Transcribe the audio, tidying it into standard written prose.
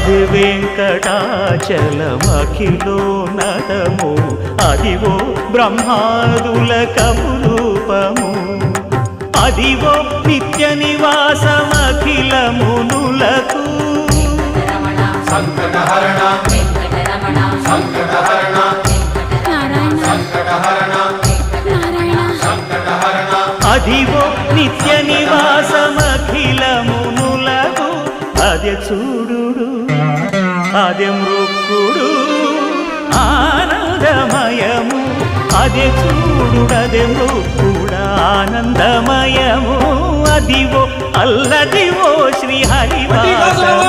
అది వెంకటాచలమఖిలో నటము అదివో బ్రహ్మాదుల కపురూపము అదివో నిత్య నివాసమఖిల మునులకు సంకటహరణ సంకటహరణ సంకటహరణ సంకటహరణ అదివో నిత్య నివాసమఖిల మునులకు అదే చూడు అదే మృక్కుడు ఆనందమయము అదే చూడు అదే మృక్కుడు ఆనందమయము అదివో అల్లదివో శ్రీ హరివాసము